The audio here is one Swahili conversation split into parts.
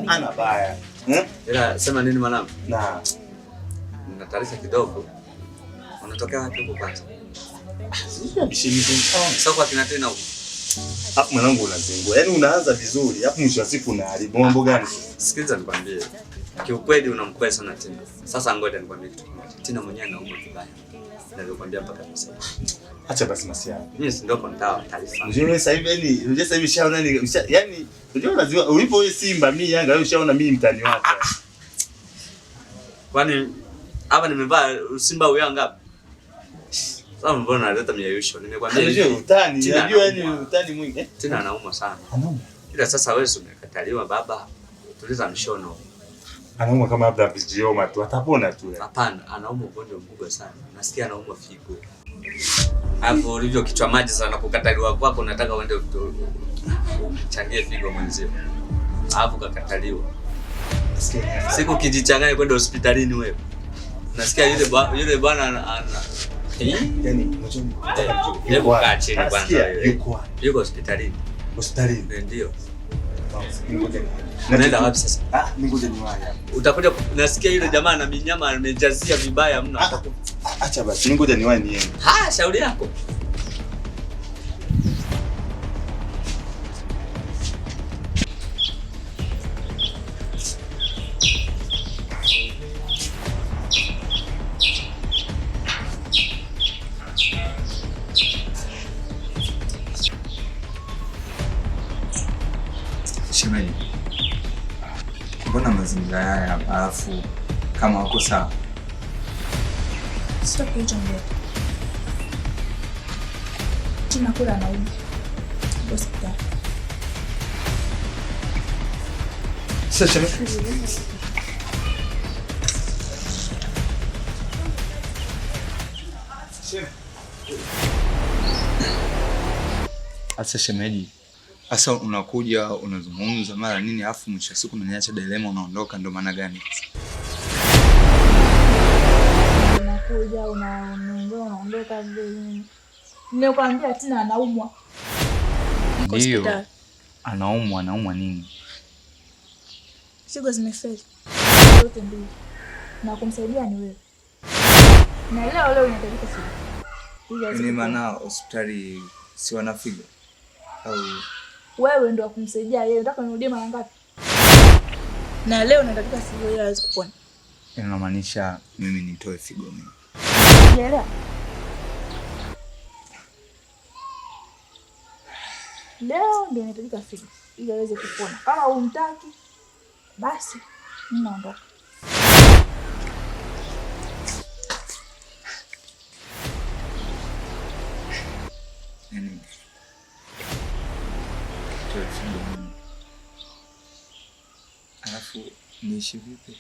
Ana baya. Ila sema nini mwanangu? Na nina taarifa kidogo. Unatokea wapi huko kwanza? Sio bishimizi sawa. Sasa kwa kina tena huko. Hapo mwanangu unazingua. Yaani unaanza vizuri, hapo mwisho wa siku unaharibu. Mambo gani? Sikiliza nikwambie. Kiukweli unamkubali sana Tina. Sasa ngoja nikwambie kitu kimoja. Tina mwenyewe anaumwa vibaya. Nilikwambia mpaka sasa. Acha basi masiara. Mimi si ndio kontawa taarifa. Unajua sasa hivi shaona ni yaani unajua lazima ulipo wewe Simba mimi Yanga wewe ushaona mimi mtani wako. Kwani hapa nimevaa Simba au Yanga? Sasa mbona naleta miayusho? Nimekwambia unajua utani, unajua yani utani mwingi. Tina anaumwa sana. Anaumwa. Ila sasa wewe umekataliwa baba. Tuliza mshono. Anaumwa kama labda vijioma tu, atapona tu. Hapana, anaumwa ugonjwa mkubwa sana. Nasikia anaumwa figo. Hapo ulivyo kichwa maji sana kukataliwa kwako nataka uende uchangie figo mwenzio. Hapo kakataliwa. Siku kijichanganya kwenda hospitalini wewe. Nasikia yule bwana ana yani mchoni. Yuko kache ni bwana. Yuko hospitalini. Hospitalini ndio. Naenda wapi sasa? Ningoje niwahi. Utakuja nasikia yule jamaa na minyama amejazia vibaya mno. Acha basi ningoje niwahi niende. Shauri yako. Shemeji, mbona mazingira haya alafu kama wako sawa? Sio kitu mbaya. Tina kula na umu. Hospitali. Sasa shemeji. Asa shemeji, asa unakuja unazungumza mara nini alafu mwisho wa siku unaniacha dilema unaondoka, ndo maana gani? Unakuja unaondoka vile. Nimekwambia Tina anaumwa. Ndio. Anaumwa nini? Figo zimefeli. Yote mbili. Na kumsaidia ni wewe. Na leo unahitajika figo. Ni maana hospitali si wana figo. Au wewe ndio kumsaidia yeye. Unataka nirudie mara ngapi? Na leo unahitajika figo ili aweze kupona. Inamaanisha mimi nitoe figo mimi. Unaelewa? Leo ndio unahitajika figo ili aweze kupona. Kama humtaki basi mimi naondoka. Nini? Alafu niishi vipi?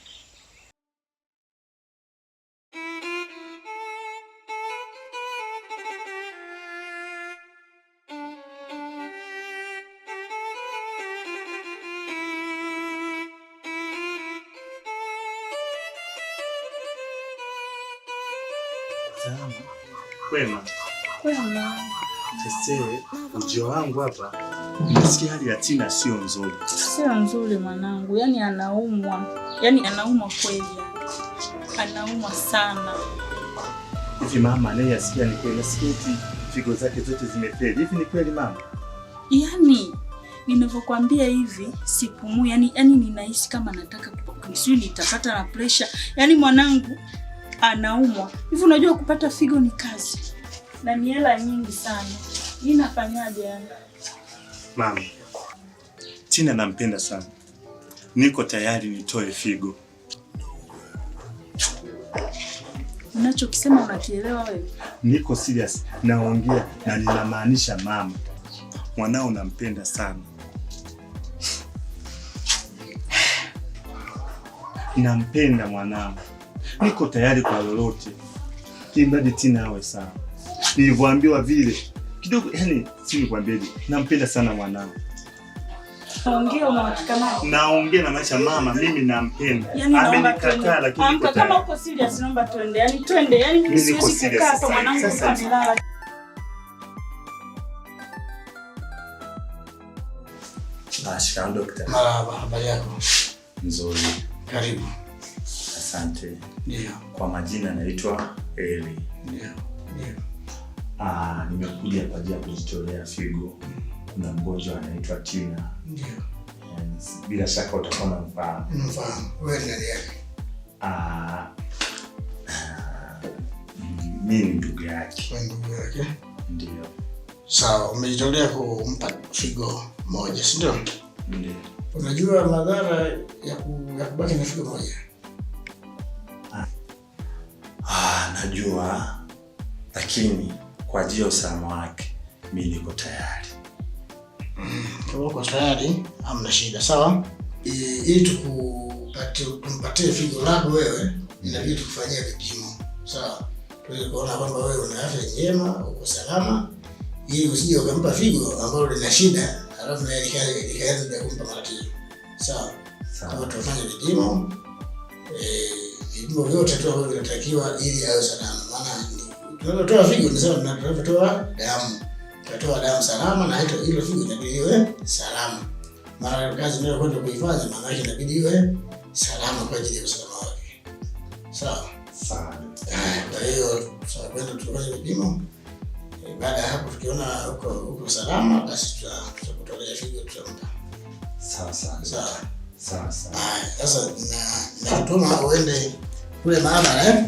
Salama. Kwema. Kwema. Sasa ujio wangu hapa nasikia hali ya Tina sio nzuri. Sio nzuri mwanangu. Yaani anaumwa. Yaani anaumwa kweli. Anaumwa sana. Hivi mama naye asikia ni kweli? Nasikia figo zake zote zimefeli. Hivi ni kweli mama? Yaani ninavyokuambia hivi sipumui. Yaani ninahisi kama nataka sio nitapata na pressure. Yaani mwanangu anaumwa. Hivi unajua kupata figo ni kazi. Na ni hela nyingi sana. Ninafanyaje yani? Mama, Tina nampenda sana. Niko tayari nitoe figo. Unachokisema unakielewa wewe? Niko serious, naongea na ninamaanisha mama. Mwanao nampenda sana. Nampenda mwanao. Niko tayari kwa lolote. Kimradi Tina awe sawa. Nilivyoambiwa vile kidogo, yani si nikwambiaje, nampenda sana mwanangu. Naongea unahakika naye? Naongea na maisha mama, mimi nampenda. Yani amenikataa lakini niko tayari. Kama uko serious naomba tuende. Yani twende. Yani mimi siwezi kukaa kwa mwanangu amelala. Shikamoo daktari. Habari yako? Nzuri. Karibu. Asante. Ndio. Kwa majina naitwa Eli. Ndio. Nimekuja kwa ajili ya kujitolea figo. Kuna mgonjwa anaitwa Tina. Ndio. Bila shaka utakuwa unamfahamu. Unafahamu. Wewe ni nani yake? Mimi ni ndugu yake. Wewe ndugu yake? Ndio. Sawa, umejitolea kumpa figo moja, si ndio? Ndio. Unajua madhara ya kubaki na figo moja? Najua, lakini kwa ajili ya usalama wake mimi niko tayari. Kama uko tayari, hamna shida, sawa? Ili tumpatie figo lako wewe, inabidi tukufanyie vipimo, sawa? Tuweze kuona kwamba wewe una afya njema, uko salama, ili usije ukampa figo ambalo lina shida, alafu na ikaanza kumpa matatizo. Sawa? Sawa. Tutafanya vipimo. Vipimo vyote tu ambavyo vinatakiwa ili awe salama. Maana tunapotoa figo ni sawa na tunapotoa damu. Tutatoa damu salama na hilo figo inabidi iwe salama. Maana kazi tunayokwenda kuifanya maana yake inabidi iwe salama kwa ajili ya usalama wake. Sawa? Sawa. Kwa hiyo tutakwenda tufanye vipimo. Baada ya hapo tukiona uko salama basi tutakutolea figo tutampa. Sawa. Sasa nakutuma uende kule maabara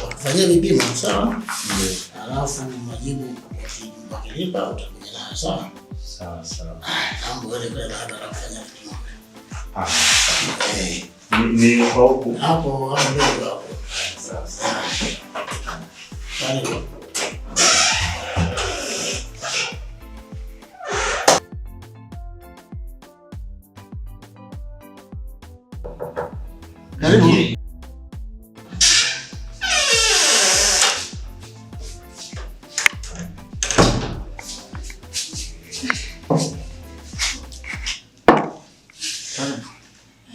wakufanyia vipimo, sawa? Ndio. Alafu majibu wakilipa utakuja nayo, sawa? Sawa. Naomba uende kule maabara kufanya vipimo. Ni kwa huku? Hapo ndio hapo. Sawa. Karibu. Karibu.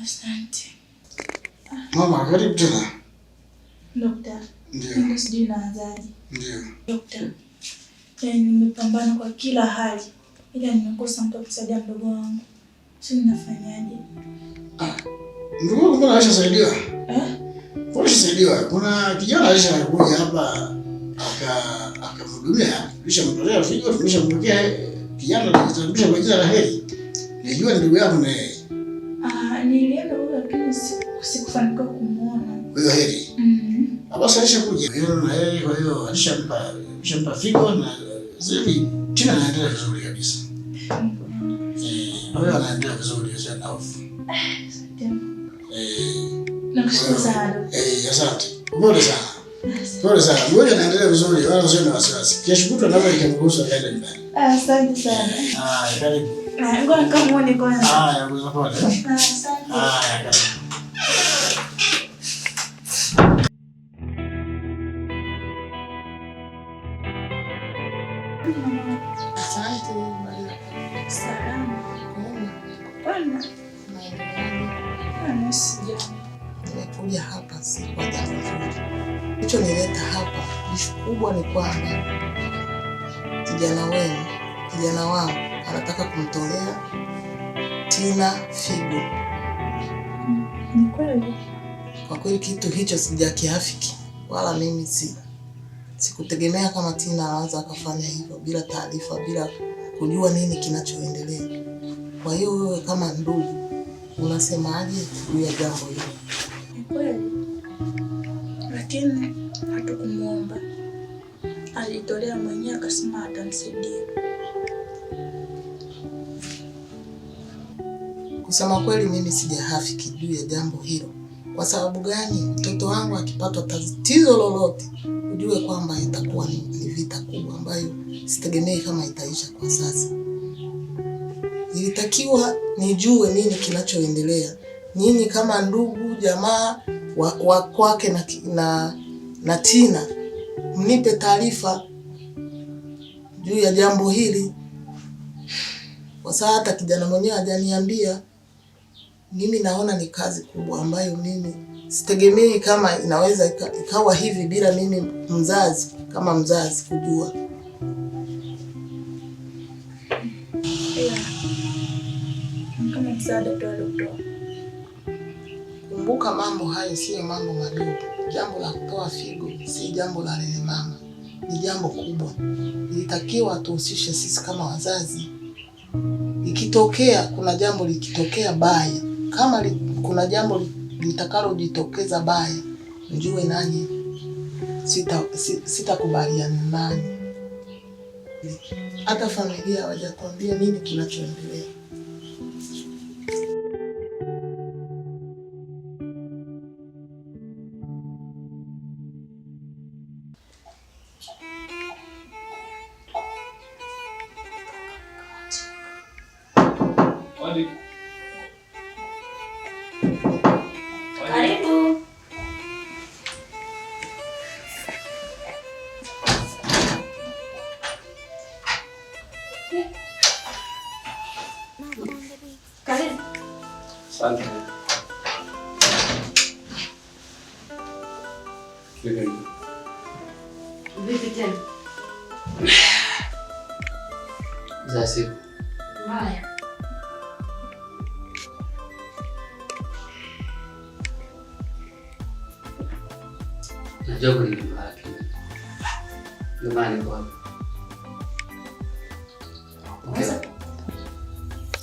Asante. Mama, karibu tena. Dokta. Ndio. Sijui naanzaje. Ndio. Dokta. Nimepambana kwa kila hali. Ila nimekosa mtu kusaidia mdogo wangu. Sio nafanyaje? Ndugu wangu mbona alishasaidiwa? Mbona alishasaidiwa? Kuna kijana alishakuja hapa akamhudumia, tulishamtolea figo, tulishamwekea kijana tulisha kwa jina la Heri. Nilijua ndugu yako na yeye. Nilienda huko lakini sikufanikiwa kumuona. Huyo Heri. Basi alishakuja. Yeye na yeye kwa hiyo alishampa figo na zili Tina anaendelea vizuri kabisa. Wewe anaendelea vizuri sana hofu. Nakushukuru sana. Asante. Pole sana. Ngoja naendelea vizuri, wala usiwe na wasiwasi. Kesho kutwa naweza nikamruhusu aende nyumbani. Asante sana. Karibu. Ngoja nikamuone kwanza. Ngoja pole. Asante. Karibu. Asante Maria. Salama. Bwana. Nimekuja hapa si kwa jambo zuri. Kilichonileta hapa kubwa ni kwamba kijana wangu anataka kumtolea Tina figo. Ni kweli? Kwa kweli kitu hicho sijakiafiki wala mimi sikutegemea kama Tina anaweza akafanya hivyo bila taarifa, bila kujua nini kinachoendelea. Kwa hiyo wewe kama ndugu unasemaje juu ya jambo hilo? Ni kweli. Lakini hatukumuomba. Alitolea mwenyewe akasema atanisaidia. Kusema kweli mimi sijahafiki juu ya jambo hilo. Kwa sababu gani? Mtoto wangu akipatwa tatizo lolote, ujue kwamba itakuwa ni vita kubwa ambayo sitegemei kama itaisha kwa sasa. Ilitakiwa nijue nini kinachoendelea. Nyinyi kama ndugu, jamaa wa kwake na Tina, mnipe taarifa juu ya jambo hili. Kwa sababu hata kijana mwenyewe hajaniambia. Mimi naona ni kazi kubwa ambayo mimi sitegemei kama inaweza ikawa hivi bila mimi kama mzazi kujua. Kama msaada tu alitoa. Kumbuka mambo hayo sio mambo madogo. Jambo la kutoa figo si jambo la lele mama, ni jambo kubwa. Ilitakiwa tuhusishe sisi kama wazazi. Ikitokea kuna jambo likitokea baya, kama kuna jambo litakalo jitokeza baya, njue nani sitakubaliana nani. Hata familia hawajatuambia nini kinachoendelea. Karibu. Karibu. Asante. Vipi tena? Za siku. Mbaya. Najua kuna nyumba yake. Ndio maana niko hapa.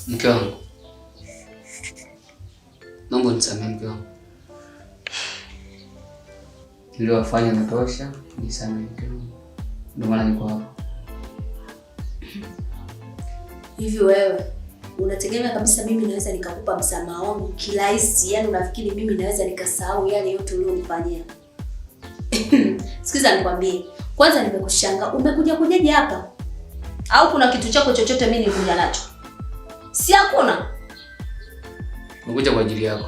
Mke wangu. Naomba nisamehe mke wangu. Niliwafanya natosha, nisamehe mke wangu. Ndio maana niko hapa. Hivi wewe unategemea kabisa mimi naweza nikakupa msamaha wangu kirahisi? Yaani unafikiri mimi naweza nikasahau yale yote ulionifanyia? Sikiza nikwambie. Kwanza nimekushangaa. Umekuja kujaje hapa? Au kuna kitu chako chochote mimi nilikuja nacho? Si hakuna. Nimekuja kwa ajili yako.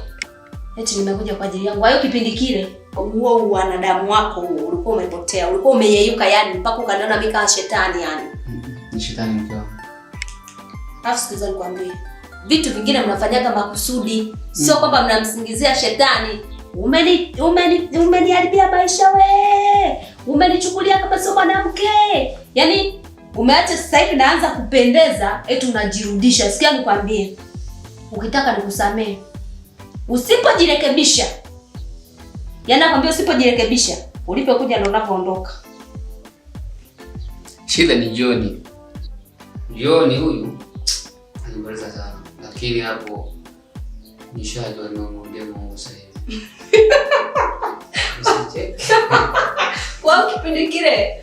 Eti nimekuja kwa ajili yangu. Hayo kipindi kile huo wanadamu wako huo ulikuwa umepotea. Ulikuwa umeyeyuka yani mpaka ukaniona mimi kama shetani yani. Ni shetani mke wangu. Alafu sikiza nikwambie. Vitu vingine mnafanyaga makusudi. Sio kwamba mnamsingizia shetani. Umeniharibia maisha we. Umenichukulia kama sio mwanamke. Yaani umeacha sasa hivi naanza kupendeza eti unajirudisha. Sikia nikwambie. Ukitaka nikusamee, usipojirekebisha. Yaani nakwambia usipojirekebisha, ulipokuja na unapoondoka. Shida ni Joni. Joni huyu anibaliza sana. Lakini hapo nishajua nimemwambia Mungu sasa hivi. Wao kipindi kile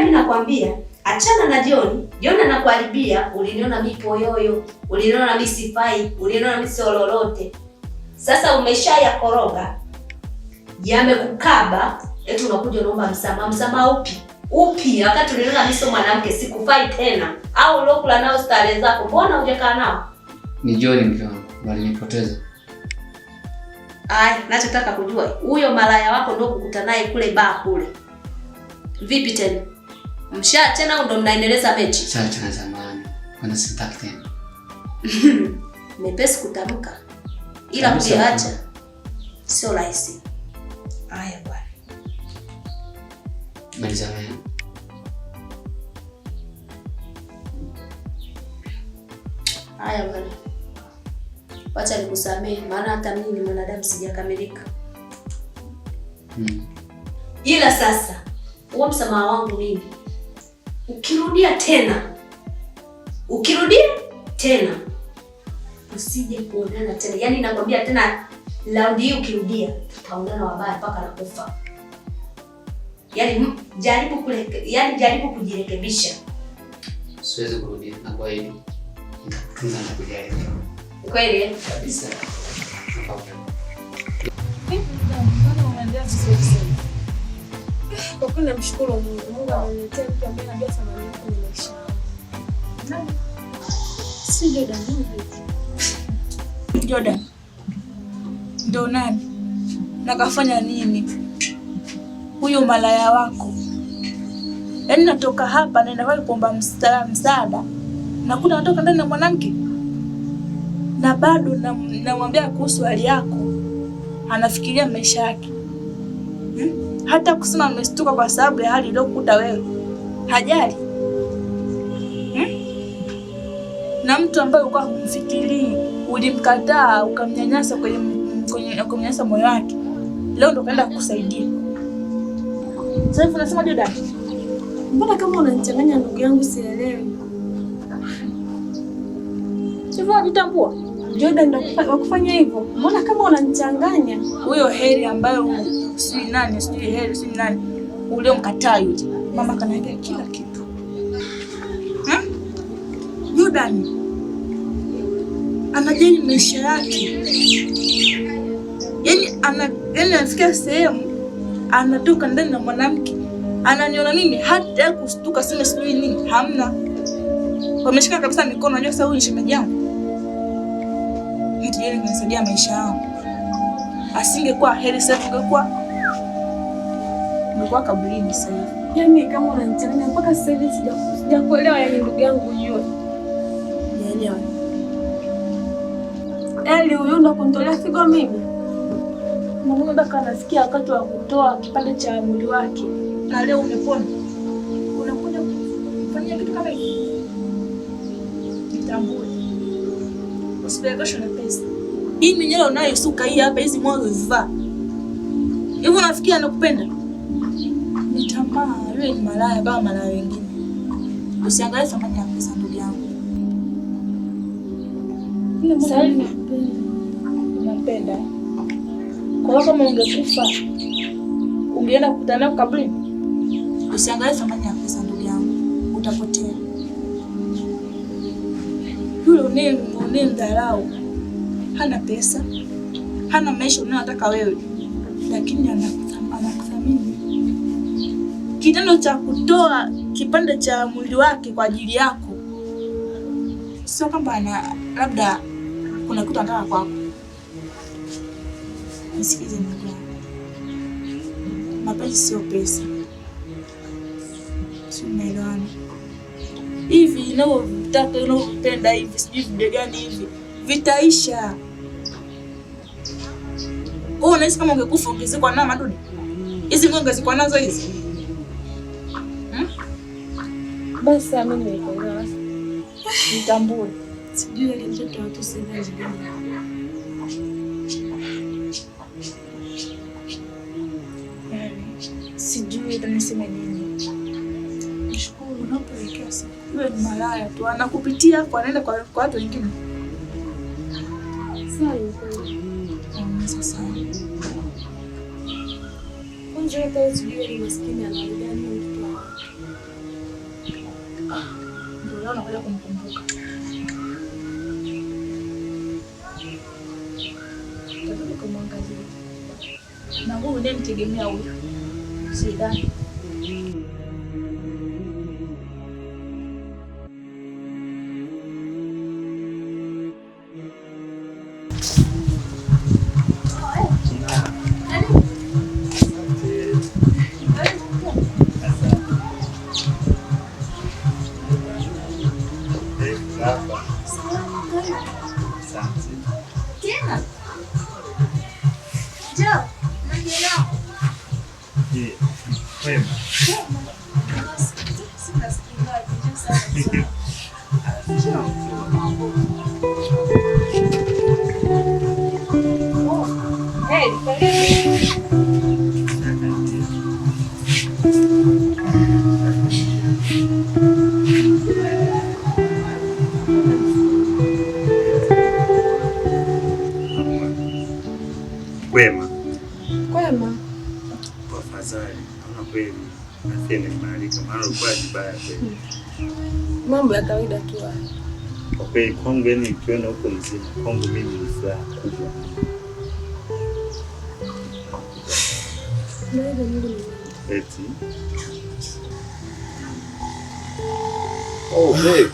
mimi nakwambia achana na Joni. Joni anakuharibia. Uliniona mimi poyoyo, uliniona mimi sifai, uliniona mimi sio lolote. Sasa umeshayakoroga. Yamekukaba, eti unakuja unaomba msamaha. Msamaha upi? Upi wakati uliniona mimi sio mwanamke, sikufai tena. Au ulokula nao stare zako, mbona hujakaa nao? Ni Joni mke wangu, walinipoteza. Nachotaka kujua huyo malaya wako ndio kukuta naye kule baa kule. Vipi tena? Tena ndo mnaendeleza mechi? Sasa tena zamani. Kwani sitaki tena. Mepesi kutamka. Ila kuacha sio rahisi. Haya bwana. Malizawe. Haya bwana. Wacha nikusamee maana hata mimi ni mwanadamu sijakamilika. Ila sasa huo msamaha wangu mimi. Ukirudia tena usije kuonana tena. Yaani nakwambia tena raundi hii ukirudia tutaonana wabaya mpaka nakufa. Yaani jaribu kujirekebisha. Siwezi kurudia na kwa hiyo nitakutunza na kujaribu. Kweli kabisa. Kwa kweli namshukuru Mungu. Mungu ameniletea mtu ambaye anajua thamani yako kwenye maisha yangu. Si Jordan hivi. Jordan. Ndo nani? Na kafanya nini? Huyo malaya wako. Yaani natoka hapa naenda pale kuomba msaada. Na kuna natoka ndani na mwanamke. Na bado namwambia kuhusu hali yako. Anafikiria maisha yake. Hata kusema amestuka kwa sababu ya hali iliyokuta wewe. Hajali. Na mtu ambaye ulikuwa humfikirii, ulimkataa, ukamnyanyasa kwenye kumnyanyasa moyo wake. Leo ndo kaenda kukusaidia. Sasa unasema Jordan, Mbona kama unanichanganya ndugu yangu, sielewi. sivyo unajitambua? Jordan ndo wakufanya hivyo. Mbona kama unanichanganya? Huyo Heri ambayo sijui nani, sijui Heri, sijui nani uliomkataa yule. Mama kanaambia kila kitu. Jordan anajali maisha yake. Yaani anafikia sehemu anatoka ndani na mwanamke. Ananiona mimi hata kustuka sema sijui nini, hamna. Wameshika kabisa mikono, unajua sasa huyu ni shemeji yangu. Yeye ananisaidia maisha yangu. Asingekuwa Heri sasa ungekuwa kaburini sasa hivi. Yaani kama unanichanganya mpaka sasa hivi sijakuelewa, yaani ndugu yangu ujue. Nielewa. Eli huyu ndo kunitolea figo mimi. Mungu ndo kanasikia wakati wa kutoa kipande cha mwili wake. Na leo umepona. Unakuja kufanya kitu kama hiki. Nitambue. Usipelekeshwe na pesa. Hii minyoro unayosuka hii hapa, hizi mwanzo zivaa. Hivi unafikia anakupenda? Ni tamaa, yule ni malaya kama malaya wengine. Usiangalie thamani ya pesa ndugu yangu. Sasa hivi napenda. Kwa hiyo kama ungekufa ungeenda kukutana naye kaburini. Usiangalie thamani ya pesa ndugu yangu, utapotea. Yule unemdharau hana pesa, hana maisha unayotaka wewe, lakini anakuthamini. Kitendo cha kutoa kipande cha mwili wake kwa ajili yako, sio kwamba labda kuna kitu anataka kwako. Nisikize ndugu yangu, mapenzi sio pesa, sio unaelewana? Hivi inavyotaka inavyopenda hivi sijui vile gani hivi vitaisha. Wewe unahisi kama ungekufa ungezikwa na madudu? Hizi ng'ombe ziko nazo hizi. Basi mimi nikuelewa. Nitambue. Sijui ile mtoto watu sasa hivi. Sijui niseme nini. Nishukuru unapelekea sana. Wewe ni malaya tu, anakupitia kwa anaenda kwa watu wengine. Sawa kweli. Sasa. Unje hata sijui ile maskini analia nini mtoto wako. Ndio leo nakuja kumkumbuka. Tatizo kumwangalia. Na huyu ndiye mtegemea huyu. Sidhani. Kwema. Kwema. Tafadhali, naona kweli afya imeimarika, maana ulikuwa vibaya kweli. Mambo ya kawaida tu haya. Kwa kweli kwangu, yani nikiona huko mzima, kwangu mimi ni furaha kubwa. Ndio Mungu. Eti. Oh, babe.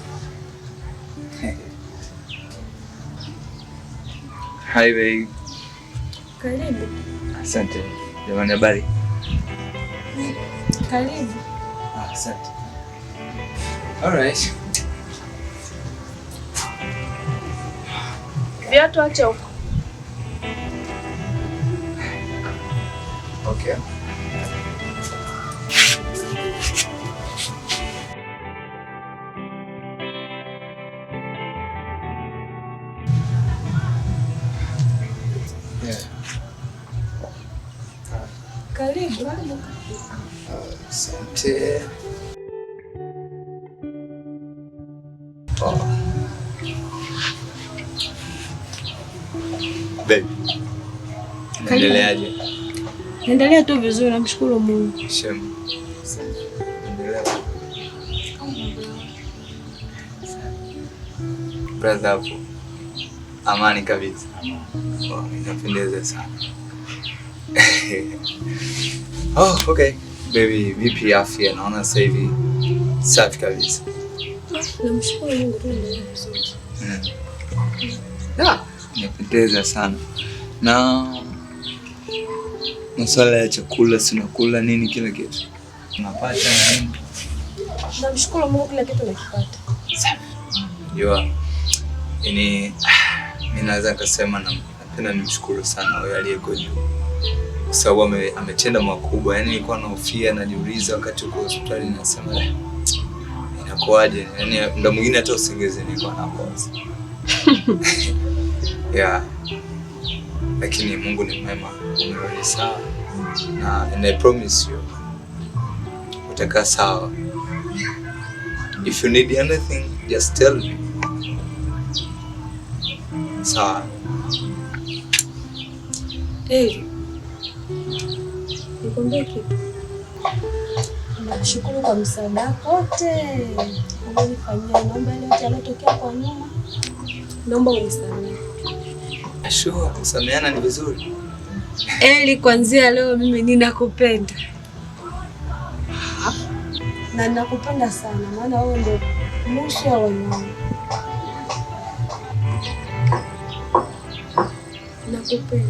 Hi, babe. Karibu. Asante. Jamani, habari? Karibu. Asante. All right. Viatu acha huko. Okay. Yeah. Karibu. Asante. Baby. Endeleaje? Endelea tu vizuri, namshukuru Mungu. Shema. Endelea. Brother hapo. Amani kabisa. Inapendeza sana. Oh, okay. Baby, vipi afya? Naona sasa hivi safi kabisa. Namshukuru Mungu tu ndio vizuri. Inapendeza sana. Na masuala ya chakula, sinakula nini kila kitu. Unapata na nini? Namshukuru Mungu kila kitu nakipata. Jua. Mimi naweza kusema napenda nimshukuru sana wewe aliyeko juu. Kwa sababu ametenda makubwa. Yaani nilikuwa nahofia najiuliza wakati uko hospitali nasema inakuaje? Yaani muda mwingine hata usingizi nilikuwa nakosa. Yeah. Lakini Mungu ni mwema. Umerudi sawa. And I promise you utakaa sawa. If you need anything, just tell me. Sawa. Nikwambie kitu. Nashukuru kwa msaada wako wote umenifanyia. Naomba ile yote yalotokea kwa nyuma, naomba unisamehe. Sure, kusameheana ni vizuri. Eli, kuanzia leo mimi ninakupenda. Na ninakupenda sana maana wewe ndio nusu ya wanaume. Nakupenda.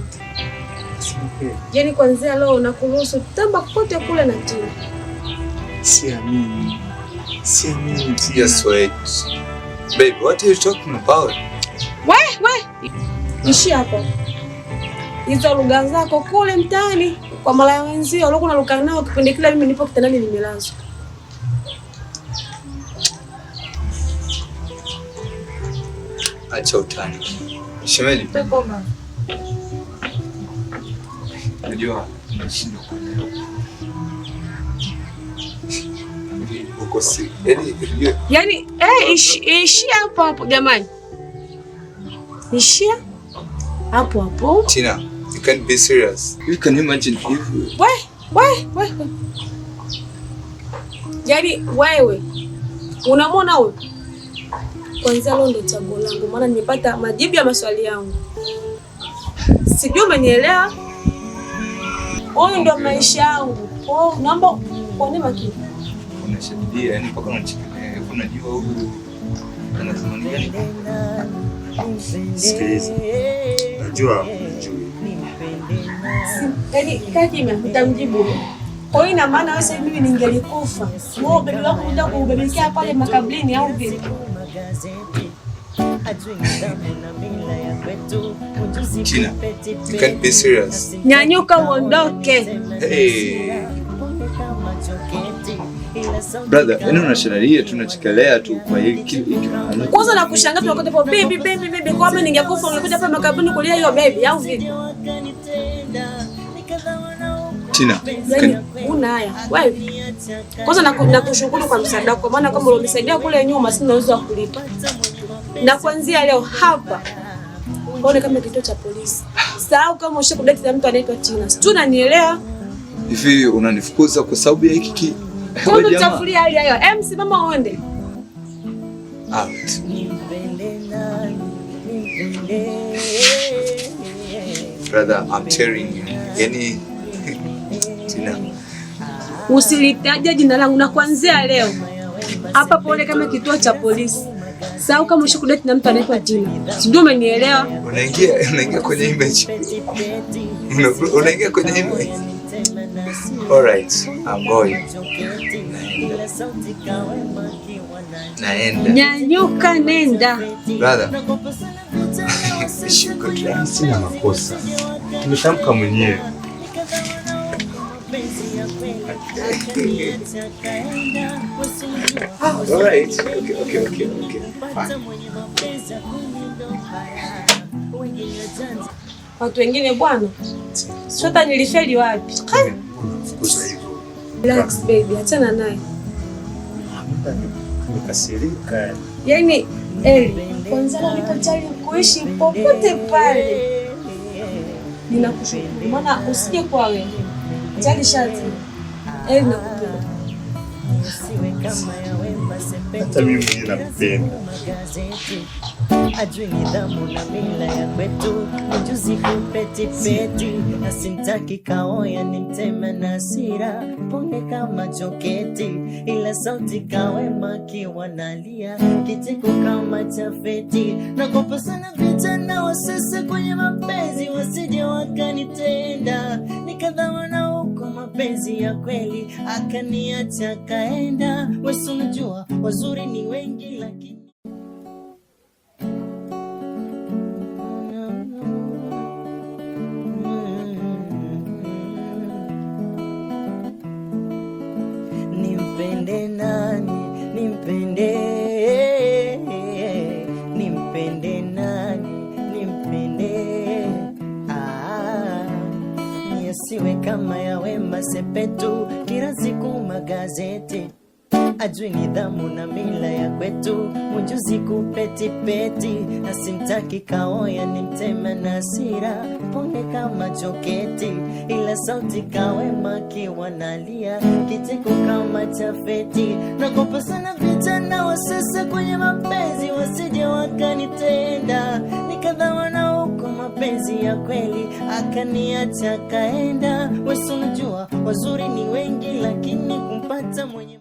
Yaani kuanzia leo nakuruhusu tamba kote kule na Tina. Siamini. Just wait. Babe, what are you talking about? We. Ishi hapo. Hizo lugha zako kule mtaani kwa malaya wenzio ulikuwa unaruka nao kipindi kile mimi nipo kitandani nimelazwa. Acha utani. Shemeji. Pekoma. Unajua nashindwa kuelewa. Uko si. Yaani ishi hapo jamani. Ishia hapo. Tina, you can't be serious. You can imagine if you... We. Yaani wewe unamwona huyu? Kwanza leo ndio chaguo langu maana nimepata majibu ya maswali yangu. Sijui umenielewa? Huyu ndio maisha yangu. Naomba uone makini. Unashabidia, yani mpaka unachikelea. Unajua huyu anasema nini? Sikiliza. Najua yaani kakime utamjibu. Kwa hiyo ina maana wewe sasa mimi ningelikufa. Wewe bibi wako unataka kuubebekea pale makabrini au vipi? Tina, you can't be serious. Nyanyuka uondoke. Hey. Brother, yani unashanalia tunachikelea tu kwa hiki. Kwanza nakushangaa tunakote hapo baby kwa mimi ningekufa ungekuja hapa makabuni kulia hiyo baby au vipi? Tina, una haya. Wewe. Kwanza nakushukuru kwa msaada wako maana kama ulinisaidia kule nyuma sina uwezo wa kulipa. Na kuanzia leo hapa uone kama kituo cha polisi. Sahau kama ushakudate na mtu anaitwa Tina. Sijui unanielewa? Hivi unanifukuza kwa sababu ya hiki? Kwa nini utafuria hali hayo? Simama uende. Out. Brother, I'm telling you. Yani Tina, usilitaje jina langu na kuanzia leo hapa pole kama kituo cha polisi. Sahau kama ushakudate na mtu anaitwa Tina. Sijui umenielewa? Unaingia kwenye image. Unaingia kwenye image. All right, I'm going. Naenda. Nyanyuka nenda. Brother. sina makosa. Nimetamka mwenyewe. All right. Okay. Watu wengine bwana. Sasa nilifeli wapi? unamfukuza hivyo? Relax baby, achana naye. Nimekasirika. Yaani kwanza leo niko tayari kuishi popote pale. Ninakushukuru maana usije kwa wewe. Tayari shati. Nakupenda. Hata mimi mwenyewe nakupenda. Ajui nidhamu na mila ya kwetu, mjuzi kupeti peti, asimtaki kaoya ni mtema na hasira, ponge kama joketi, ila sauti kawema kiwa nalia, kicheko kama chafeti, nakopa sana vijana wa sasa kwenye mapenzi, wasije wakanitenda, nikadhawa na huko mapenzi ya kweli, akaniacha kaenda, wesu unajua wazuri ni wengi lakini nimpende nani, nimpende nani, nimpende yasiwe kama ya Wema Sepetu, kila siku magazeti, ajui nidhamu na mila ya kwetu, mjuzi kupeti peti, asimtaki kaoya ni mtema na hasira, ponge kama joketi, ila sauti kawema kiwa nalia, kicheko kama chafeti, nakopa sana vijana wa sasa kwenye mapenzi, wasije wakanitenda, nikadhawa na huko mapenzi ya kweli, akaniacha kaenda, wesu unajua wazuri ni wengi lakini kumpata mwenye